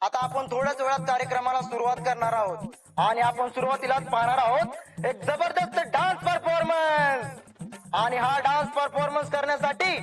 आता आपण थोड्याच वेळात कार्यक्रमाला सुरुवात करणार आहोत आणि आपण सुरुवातीलाच पाहणार आहोत एक जबरदस्त डान्स परफॉर्मन्स। आणि हा डान्स परफॉर्मन्स करण्यासाठी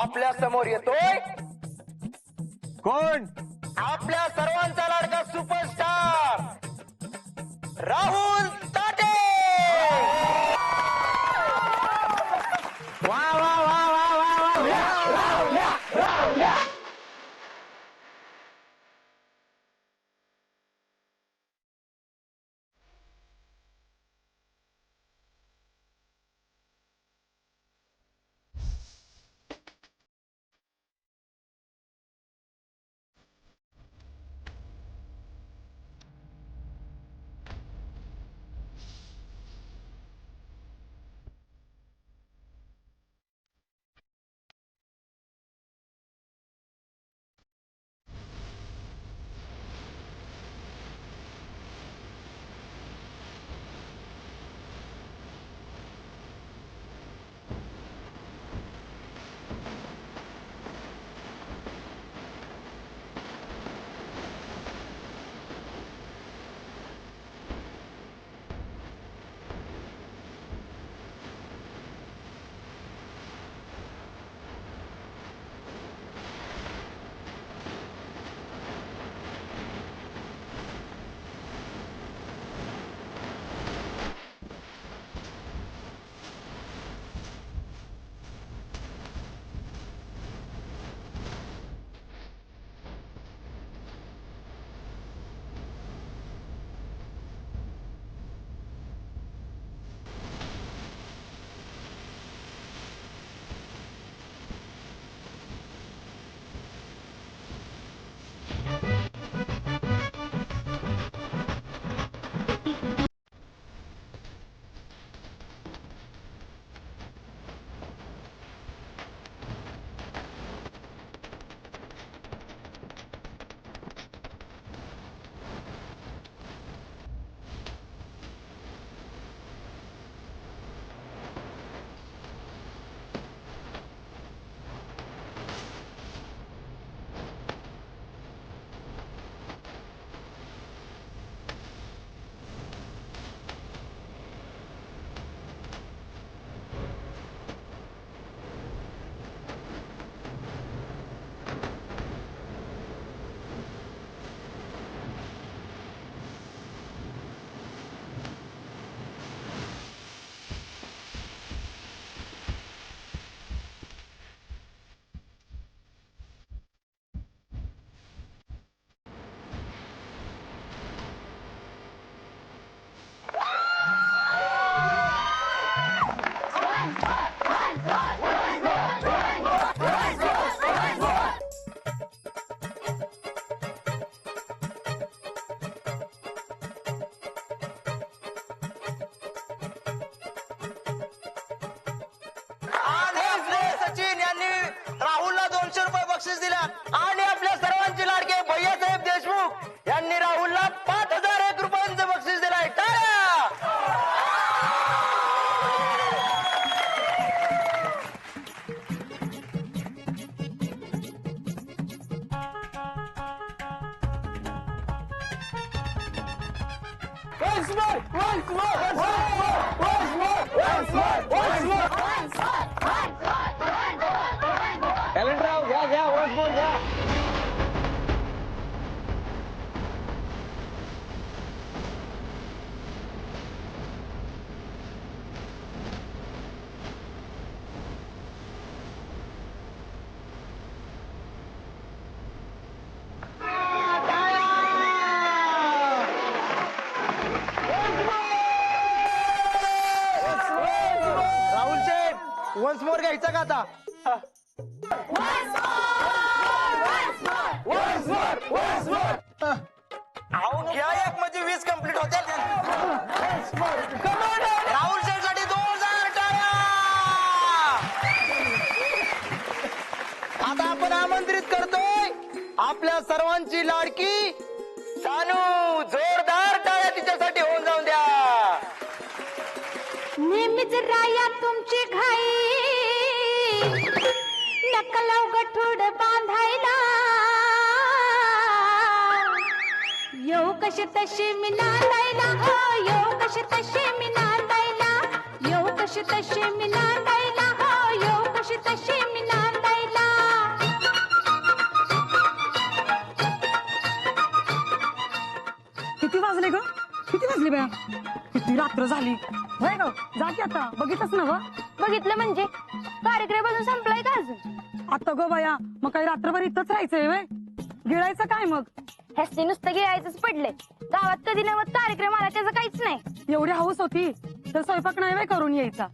आपल्या समोर येतोय कोण? आपल्या सर्वांचा लाडका सुपरस्टार राहुल ताटे। वा वा वा वा वा वा। आणि आपले सचिन यांनी राहुलला 200 रुपये बक्षीस दिला आणि आपल्या सर्वांचे लाडके भैयासाहेब देशमुख यांनी राहुलला 5001 रुपयांचं बक्षीस दिलाय। टाळ्या। टॅलेंटराव घ्या घ्या वॉइस बोल घ्या। राहुल शेठ वन्स मोर घ्यायचा का आता? अहो घ्या एक म्हणजे 20 कंप्लीट होते। राहुल शेठ साठी 2000 टाळ्या। आता आपण आमंत्रित करतोय आपल्या सर्वांची लाडकी सानू। जोरदार टाळ्या तिच्यासाठी होऊन जाऊन द्या। नेहमीच राया तुमची घाई नकलव गठोड बांधायला येऊ कशी तशी मी नांदायला हो येऊ कशी तशी मी नांदायला येऊ कशी तशी मी नांदायला हो येऊ कशी तशी मी नांदायला किती वाजले ग? किती वाजले बया? किती रात्र झाली होय ग? जा की आता, बघितलंच ना ग? बघितलं म्हणजे कार्यक्रम अजून संपलाय का अजून? आता ग बया, मग काही रात्रभर इथंच राहायचंय वय? गिळायचं काय मग? ह्याची नुसतं गिळायचंच पडलंय. गावात कधी नवत कार्यक्रम आला त्याचं काहीच नाही. एवढी हौस होती तर स्वयंपाक नाही वय करून यायचा?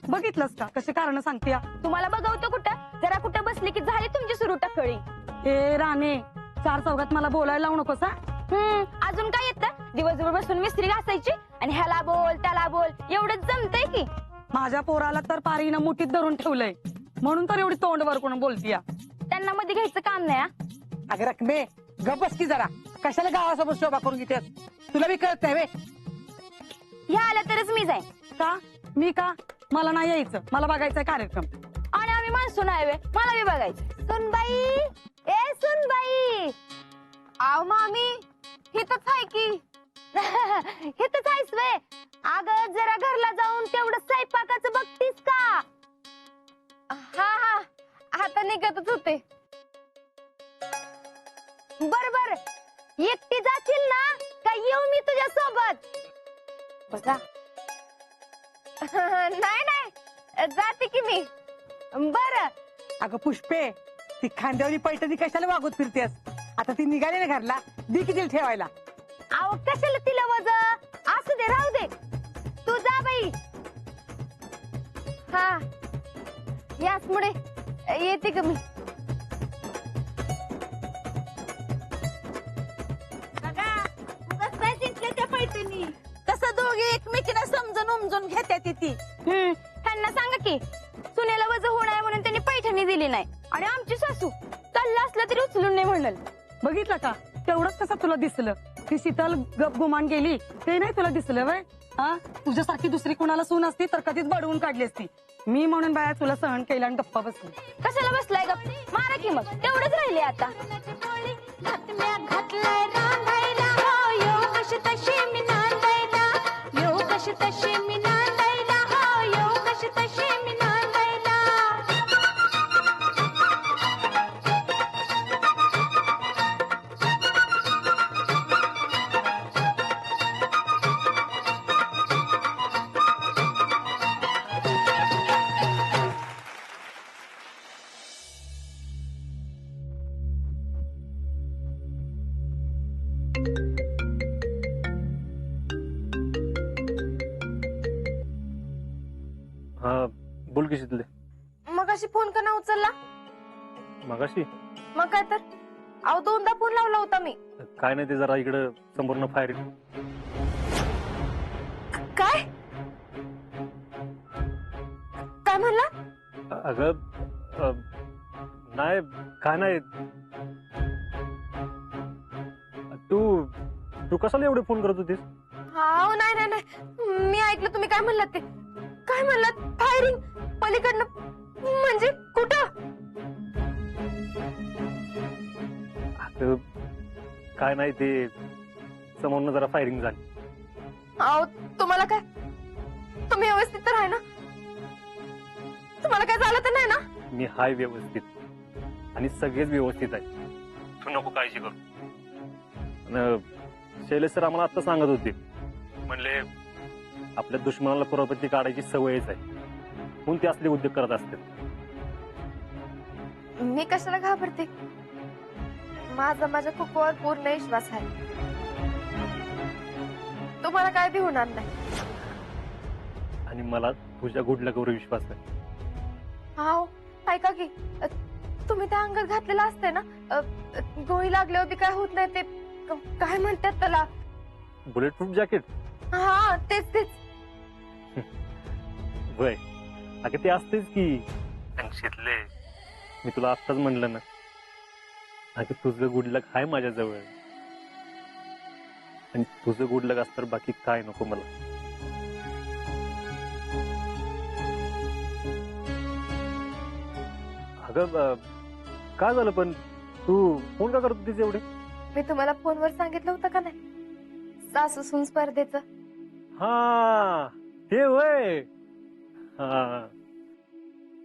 बघितलंस का कशी कारण सांगते? तुम्हाला बघवतो कुठं, जरा कुठं बसली की झाली तुमची सुरू टकळी. ए राणे, चार चौघात मला बोलायला लावू नकोस हा? अजून काय येतं? दिवसभर बसून मिस्त्री घासायची आणि ह्याला बोल त्याला बोल एवढंच जमतंय की. माझ्या पोराला तर पारीनं मुठीत धरून ठेवलंय, म्हणून तर एवढी तोंड वर कोण बोलतीया. त्यांना मध्ये घ्यायचं काम नाही. अगं रकमे गप बस की जरा, कशाला गावासोबत शोभा करून घेतेस? तुला बी कळत नाही वे? ह्या आल्या तरच मी जाईन. का? मी का? मला नाही यायचं, मला बघायचा कार्यक्रम. आणि आम्ही माणसं नाही वे, मला बी बघायचं. सुनबाई, ए सुनबाई. आव मामी, हिथंच आहे की. हिथंच आहेस वे? अगं जरा घरला जाऊन तेवढं स्वयंपाकाचं बघतीस का? हा हा, आता निघतच होते. बर बर, एकटी जाशील ना का येऊ मी तुझ्या सोबत? बघा. नाही नाही, जाते की मी. बर. अगं पुष्पे, ती खांद्यावरी पैठणी कशाला वागवत फिरतेस? आता ती निघाली ना घरला, दी किती ठेवायला. अहो कशाला तिला वज? असू दे, राहू दे. तू जा बाई. हा, याच मुळे येते का मी. पैठणी कसं दोघे एकमेकीला समजून उमजून घेते ती. त्यांना सांगा की सुनेला वज होणार म्हणून त्यांनी पैठणी दिली नाही आणि आमची सासू चाललं असलं तरी उचलून नाही म्हणल. बघितलं का? तेवढंच कसं तुला दिसलं? ती शीतल गप गुमान गेली ते नाही तुला दिसलं वय? हा, तुझ्यासारखी दुसरी कुणाला सून असती तर कधीच बडवून काढली असती. मी म्हणून बाया तुला सहन केला आणि गप्पा बसली. कशाला बसलाय गप? मारा की मग, तेवढंच राहिले आता. घातलाय रांधायला हो येऊ कशी तशी मी नांदायला येऊ कशी तशी मी नांदायला हो येऊ कशी तशी मी नांदायला. हा बोल की शीतले. मग अशी फोन का ना उचलला? मगाशी मग काय तर, अहो दोनदा फोन लावला होता मी. काय नाही, ते जरा इकडं संपूर्ण फायरिंग. काय काय म्हणला? अगं नाही, काय नाही. तू तू कशाला एवढे फोन करत होतीस? हो नाही नाही नाही, मी ऐकलं तुम्ही काय म्हणलात ते. काय म्हणलात? फायरिंग पलीकडनं म्हणजे कुठं? अगं काय नाही, ते समोरनं जरा फायरिंग झाली. अहो तुम्हाला काय, तुम्ही व्यवस्थित तर आहे ना? तुम्हाला काय झालं तर नाही ना? मी हाय व्यवस्थित आणि सगळेच व्यवस्थित आहे, तू नको काळजी करू. शैलेश सर आम्हाला आता सांगत होते, म्हणले आपल्या दुश्मनाला कुरापत्ती काढायची सवयच आहे, म्हणून ते असले उद्योग करत असते. मी कशाला घाबरते? माझ्या कुकवर पूर्ण विश्वास आहे. तुम्हाला काय बी होणार नाही. आणि मला तुझ्या गुडलकावर विश्वास आहे. हाव, ऐका की तुम्ही त्या अंगात घातलेलं असते ना, गोळी लागल्यावर बी काय होत नाही ते काय म्हणतात त्याला? Bullet proof jacket. हा तेच तेच. वय अगं ते असतेच की. शीतले, मी तुला आत्ताच म्हणलं ना, अगं तुझं गुडलक हाय माझ्याजवळ, आणि तुझं गुडलक असतं बाकी काय नको मला. अगं काय झालं पण? तू फोन का करत होतीस एवढे? मी तुम्हाला फोनवर सांगितलं होतं का नाही सासू सून स्पर्धेचं? हा ते वय. हा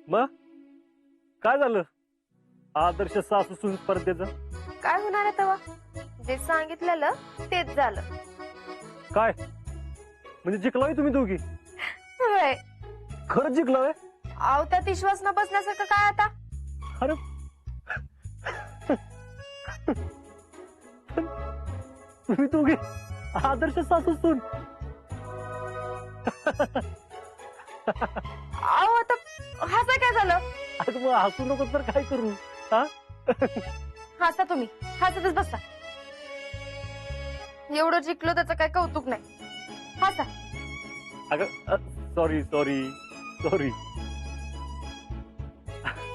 मग काय झालं आदर्श सासू सून स्पर्धेचं? काय होणार आहे तेव्हा? जे सांगितलेलं तेच झालं. काय म्हणजे जिंकलाय तुम्ही दोघी? होय. खरंच जिंकलाय? अहो त्यात विश्वास न बसण्यासारखं काय आता? अरे तुम्ही दोघे आदर्श सासू सून. अहो आता हसा काय झालं? अगं मग हसू नको तर काय करू? हा हसा तुम्ही, हसतच बसा. एवढं जिंकलो त्याचं काय कौतुक नाही. हसा. अगं सॉरी सॉरी सॉरी.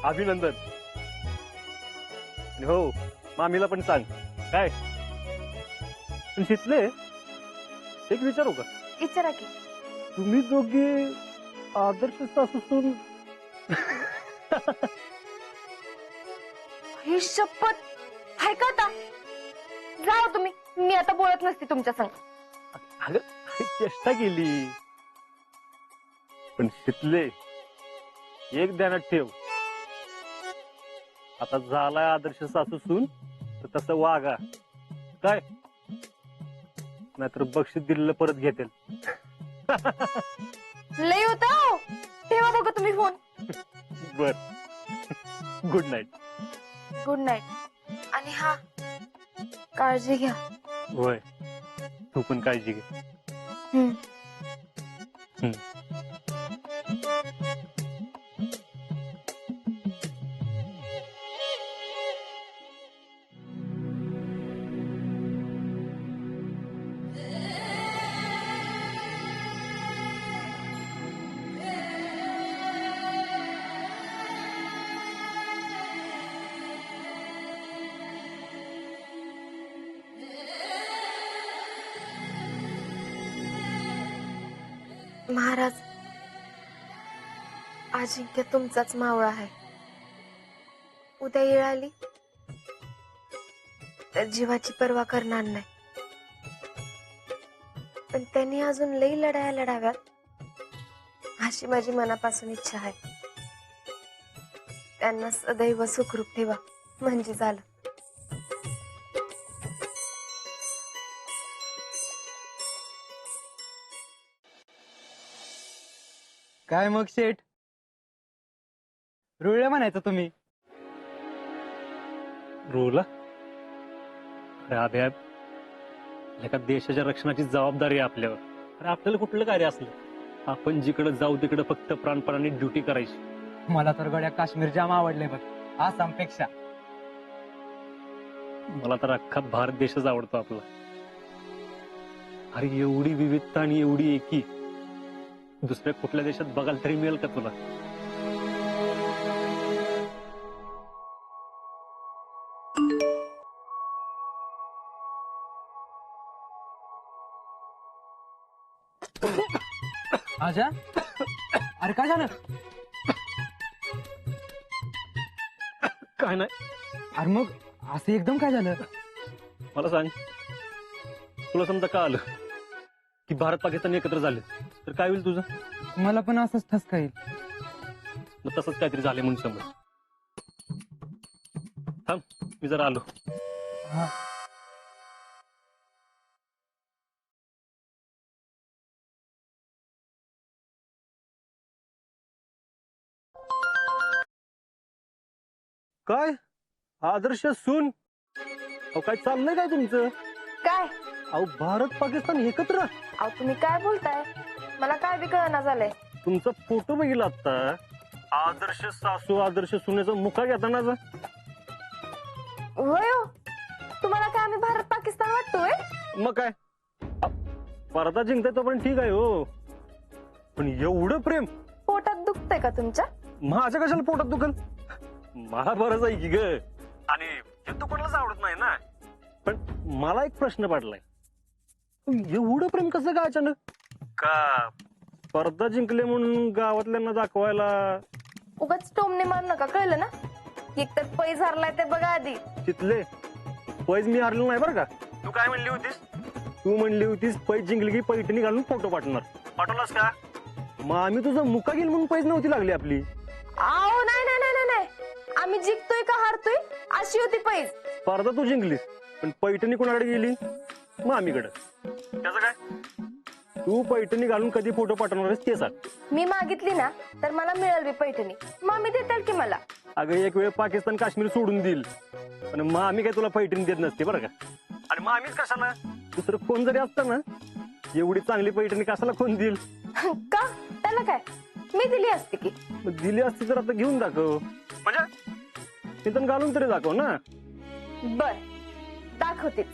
अभिनंदन. आणि हो मामीला पण सांग. काय पण शिकले एक विचारू का? विचारा की. तुम्ही दोघे आदर्श सासू सून. ही शपथ हाय का आता? जाओ तुम्ही, मी आता बोलत नसते तुमच्या संग. अगं चेष्टा केली. पण शिकले एक ध्यानात ठेव. आता झालाय आदर्श सासू सून तर तसं वागा. काय नाहीतर बक्षीस दिलेलं परत घेतील. लय होत. ठेवा बघा तुम्ही फोन. बर गुड नाईट. Good night. आणि हा काळजी घ्या. होय तू पण काळजी घे. हम्म. महाराज, अजिंक्य तुमचाच मावळा आहे. उद्या येळ आली तर जीवाची पर्वा करणार नाही. पण त्यांनी अजून लई लढाया लढाव्यात अशी माझी मनापासून इच्छा आहे. त्यांना सदैव सुखरूप ठेवा म्हणजे झालं. काय मग शेठ रुळले म्हणायचं तुम्ही? रोला अरे अभ्या एका देशाच्या रक्षणाची जबाबदारी आहे आपल्यावर. अरे आपल्याला कुठलं कार्य असलं आपण जिकडे जाऊ तिकडे फक्त प्राणपणाने ड्युटी करायची. मला तर गड्या काश्मीर जाम आवडले बघ आसामपेक्षा. मला तर अख्खा भारत देशच आवडतो आपला. अरे एवढी विविधता आणि एवढी एकी दुसऱ्या कुठल्या देशात बघायला तरी मिळेल का तुला? आजा अरे काय झालं? काय नाही. अरे मग असं एकदम काय झालं? मला सांग तुला समजा का आलं की भारत पाकिस्तान एकत्र झाले तर काय होईल तुझं? मला पण असंच ठसका येईल. मग तसंच काहीतरी झाले म्हणून समज. थांब मी जरा आलो. हा. काय आदर्श सून? अहो काय चाललंय काय तुमचं? काय? अहो भारत पाकिस्तान एकत्र. अहो तुम्ही काय बोलताय? मला काय बी कळना झालंय. तुमचा फोटो बघितला आता. आदर्श सासू आदर्श सुनेचा मुखा घेतानाचा. होय हो. तुम्हाला काय आम्ही भारत पाकिस्तान वाटतोय? मग काय भारतात जिंकताय तो पण ठीक आहे हो. पण एवढं प्रेम पोटात दुखतंय का तुमच्या? माझ्या कशाला पोटात दुखल? मला बरंच आहे की ग. आणि हे तर कोणालाच आवडत नाही ना. पण मला एक प्रश्न पडलाय. एवढं प्रेम कसं काय अचानक? का स्पर्धा जिंकले म्हणून गावातल्यांना दाखवायला? उगाच टोमने मारू नका, कळलं ना? एक तर पै झारलाय ते बघा आधी. तिथले पैज मी हारलो नाही बरं का. तू काय म्हणली होतीस? तू म्हणली होतीस पैज जिंकली की पैठणी घालून फोटो पाठवणार. पाठवलास का? मग आम्ही तुझं मुक्का गेल म्हणून पैज नव्हती लागली आपली. आओ नाही नाही नाही नाही, आम्ही जिंकतोय का हारतोय अशी होती पैज. स्पर्धा तू जिंकलीस पण पैठणी कोणाकडे गेली? मामीकडे. त्याचं काय? तू पैठणी घालून कधी फोटो पाठवणार आहेस ते सांग. मी मागितली ना तर मला मिळेल बी पैठणी. मामी देतात की मला. अगं एक वेळ पाकिस्तान काश्मीर सोडून देईल पण मग आम्ही काय तुला पैठणी देत नसते बरं का. आणि मग आम्हीच कशाला? दुसरं कोण जरी असतं ना एवढी चांगली पैठणी कशाला कोण देईल? का त्याला काय, मी दिली असते की. मग दिली असती तर आता घेऊन दाखव. म्हणजे तिथं घालून तरी दाखव ना. बर दाखवतेच.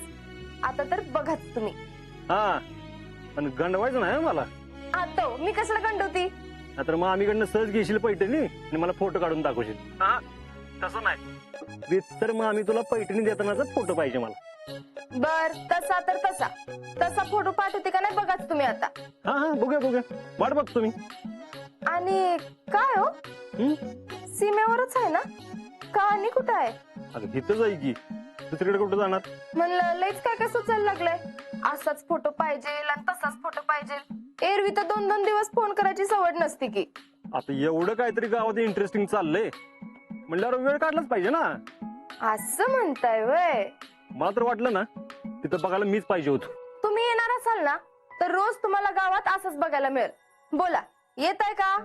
आता तर बघाच तुम्ही. हा पण गंडवायचं नाही हं मला. आता मी कशाला गंडवती? नाहीतर मग आम्हीकडनं सहज घेशील पैठणी आणि मला फोटो काढून दाखवशील. हा तसं नाही तर मग आम्ही तुला पैठणी देतानाचा फोटो पाहिजे मला. बर तसा तर तसा तसा फोटो पाठवते का नाही बघाच तुम्ही आता. हा हा बघूया बघूया वाट बघतो मी. आणि काय हो हं? सीमेवरच आहे ना का आणि कुठं आहे? अगं इथंच आहे की दुसरीकडे कुठं जाणार? म्हणलं लईच काय काय सुचायला लागलंय. असाच फोटो पाहिजे आणि तसाच फोटो पाहिजे. एरवी तर 2-2 दिवस फोन करायची सवड नसती की. आता एवढं काहीतरी गावात इंटरेस्टिंग चाललंय म्हणल्यावर वेळ काढलाच पाहिजे ना. असं म्हणताय वय. मला तर वाटलं ना तिथं बघायला मीच पाहिजे होतो. तुम्ही येणार असाल ना तर रोज तुम्हाला गावात असंच बघायला मिळेल. बोला येत आहे का?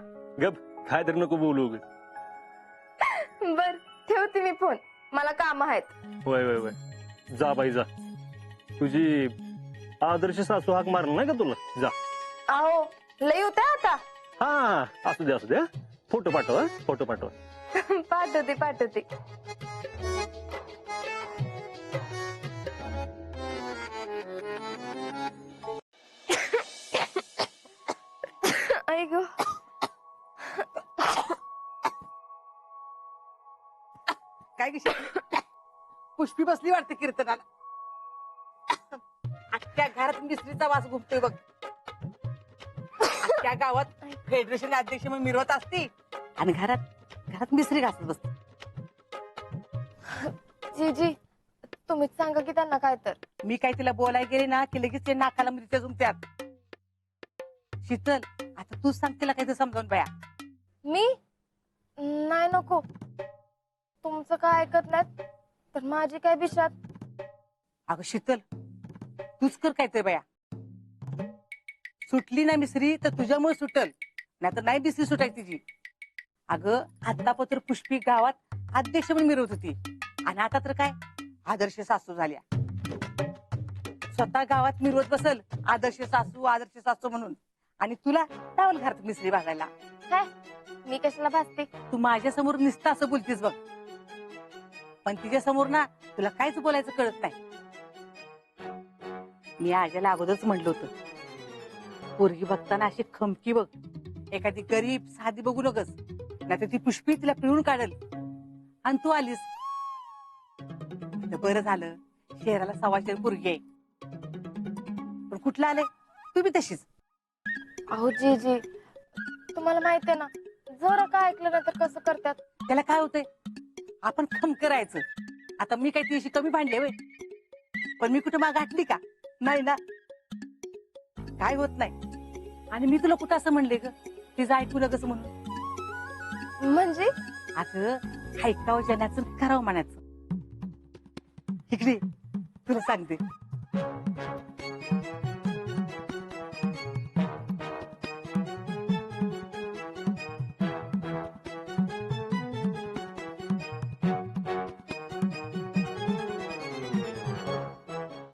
गप काय तरी नको बोलू उगाच. बर ठेवते मी फोन, मला काम आहेत. वय वय वय जा बाई जा. तुझी आदर्श सासू हाक मारणार नाही का तुला? जा. अहो लई होत्या आता. हा असू दे असू दे. फोटो पाठव हं? फोटो पाठव. पाठवते पाठवते. ऐक काय कशी पुष्पी बसली वाटते कीर्तनाला. अख्ख्या घरात मिस्त्रीचा वास घुमतोय बघ. त्या गावात फेडरेशन अध्यक्ष म्हणून मिरवत असती आणि घरात मिस्त्री घासत बसते. जीजी तुम्हीच सांगा की त्यांना काय तर. मी काय तिला बोलाय गेले ना की लगेच ते नाकाला मिरच्या झुमत्यात. शीतल आता तूच सांग तिला काय ते समजावून बया. मी नाही नको. तुमचं काय ऐकत नाहीत तर माझी काय बिशात. अगं शीतल तूच कर काय ते बया. सुटली ना मिसरी तर तुझ्यामुळे सुटल नाही तर नाही मिसरी सुटायची तिची. अगं आतापत्र पुष्पी गावात अध्यक्ष म्हणून मिरवत होती आणि आता तर काय आदर्श सासू झाल्या. स्वतः गावात मिरवत बसल आदर्श सासू म्हणून आणि तुला टावल घरात मिसरी भागायला. काय मी कशाला भासते? तू माझ्या समोर नुसतं असं बोलतीस बघ पण तिच्या समोर ना तुला काहीच बोलायचं कळत नाही. मी आज्याला अगोदरच म्हणलं होतं पोरगी बघताना अशी खमकी बघ. एखादी गरीब साधी बघू नकस नाहीतर ती पुष्पी तिला पिळून काढल. आणि तू आलीस बरं झालं. शहराला 125 पोरगी आहे पण कुठलं आलंय तू बी तशीच. अहो जीजी तुम्हाला माहित आहे ना जरा काय ऐकलं नाही तर कसं करतात. त्याला काय होतंय आपण खम करायचं. आता मी काही तिशी कमी भांडले वय पण मी कुठे माग हटली का? नाही ना काय होत नाही. आणि मी तुला कुठं असं म्हणले ग तिचं ऐकू कसं म्हणून? म्हणजे अगं ऐकावं जनाचं करावं म्हणायचं. इकडे तुला सांगते